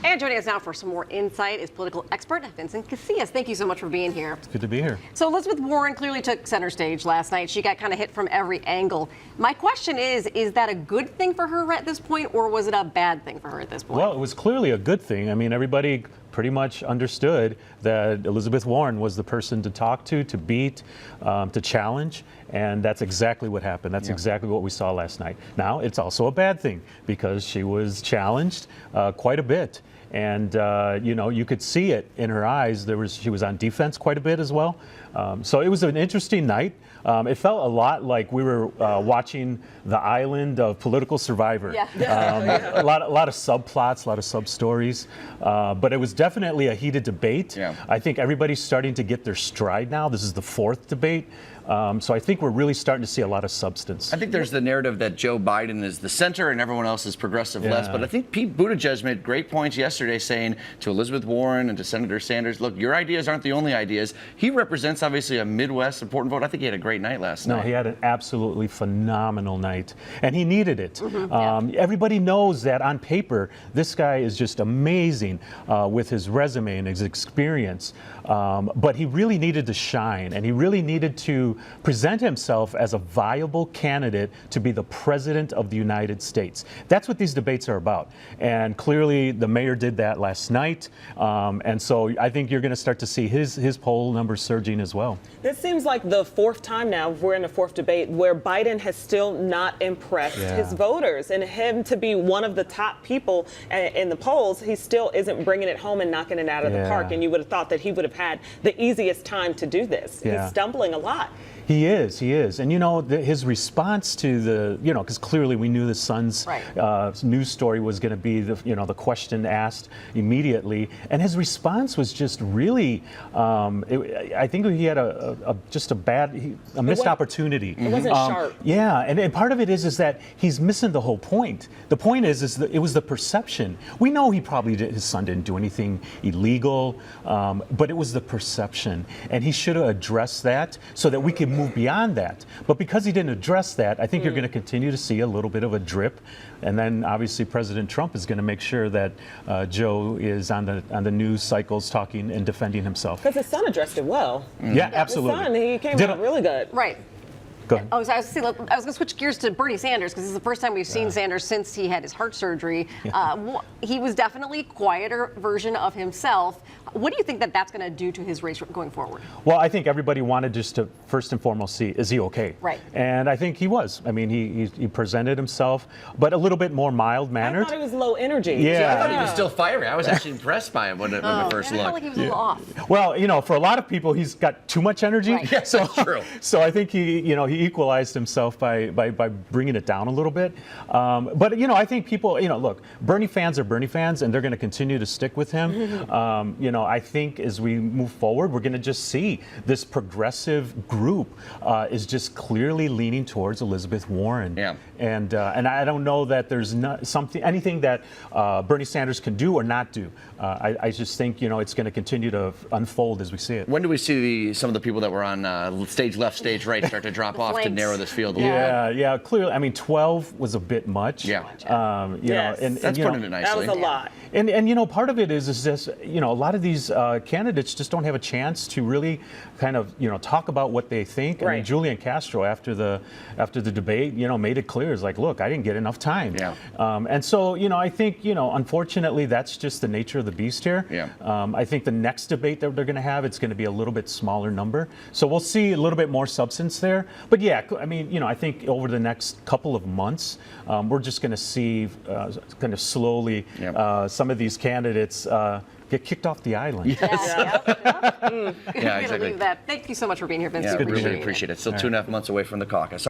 And joining us now for some more insight is political expert Vincent Casillas. Thank you so much for being here. It's good to be here. So Elizabeth Warren clearly took center stage last night. She got kind of hit from every angle. My question is that a good thing for her at this point, or was it a bad thing for her at this point? Well, it was clearly a good thing. I mean, everybody pretty much understood that Elizabeth Warren was the person to talk to beat, to challenge, and that's exactly what happened. That's exactly what we saw last night. Now, it's also a bad thing because she was challenged quite a bit. And, you know, you could see it in her eyes. She was on defense quite a bit as well. So it was an interesting night. It felt a lot like we were watching The Island of Political Survivor. A lot of subplots, a lot of sub-stories. But it was definitely a heated debate. I think everybody's starting to get their stride now. This is the fourth debate. So I think we're really starting to see a lot of substance. I think there's the narrative that Joe Biden is the center and everyone else is progressive left. But I think Pete Buttigieg made great points yesterday saying to Elizabeth Warren and to Senator Sanders, look, your ideas aren't the only ideas. He represents obviously a Midwest important vote. I think he had a great night last night. No, he had an absolutely phenomenal night, and he needed it. Everybody knows that on paper, this guy is just amazing with his resume and his experience. But he really needed to shine, and he really needed to present himself as a viable candidate to be the president of the United States. That's what these debates are about. And clearly the mayor did that last night. And so I think you're going to start to see his poll numbers surging as well. This seems like the fourth time now, we're in the fourth debate, where Biden has still not impressed his voters. And him to be one of the top people in the polls, he still isn't bringing it home and knocking it out of the park. And you would have thought that he would have had the easiest time to do this. He's stumbling a lot. He is. And, you know, his response to the, you know, because clearly we knew the Sun's news story was going to be, the question asked immediately. And his response was just really, I think he had a missed opportunity. It wasn't sharp. Yeah, and part of it is that he's missing the whole point. The point is that it was the perception. We know his son didn't do anything illegal, but it was the perception. And he should have addressed that so that we could move beyond that. But because he didn't address that, I think you're going to continue to see a little bit of a drip. And then obviously President Trump is going to make sure that Joe is on the news cycles talking and defending himself. Because his son addressed it well. Yeah, absolutely. His son, he came out really good. Right. Go ahead. I was going to switch gears to Bernie Sanders because this is the first time we've seen Sanders since he had his heart surgery. He was definitely a quieter version of himself. What do you think that's going to do to his race going forward? Well, I think everybody wanted just to first and foremost see, is he okay? Right. And I think he was. I mean, he presented himself, but a little bit more mild-mannered. I thought he was low energy. Yeah, I thought he was still fiery. I was actually impressed by him when we first looked. I felt like he was a little off. Well, you know, for a lot of people, he's got too much energy. Right. Yes, that's true. So I think he equalized himself by bringing it down a little bit. But, you know, I think people, look, Bernie fans are Bernie fans, and they're going to continue to stick with him. I think as we move forward, we're going to just see this progressive group is just clearly leaning towards Elizabeth Warren. Yeah. And I don't know that there's anything that Bernie Sanders can do or not do. I just think, it's going to continue to unfold as we see it. When do we see some of the people that were on stage left, stage right start to drop off to narrow this field a little bit? Yeah, clearly. I mean, 12 was a bit much. Yeah. That's putting it nicely. That was a lot. And part of it is just, a lot of these candidates just don't have a chance to really kind of, talk about what they think. I mean, Julian Castro, after the debate, made it clear. It's like, look, I didn't get enough time. Yeah. And so, I think, unfortunately, that's just the nature of the beast here. Yeah. I think the next debate that they're going to have, it's going to be a little bit smaller number. So we'll see a little bit more substance there. But yeah, I mean, I think over the next couple of months, we're just going to see kind of slowly some of these candidates get kicked off the island. Yes. Yeah, exactly. Thank you so much for being here, Vince. Yeah, really appreciate it. Still 2.5 months away from the caucus.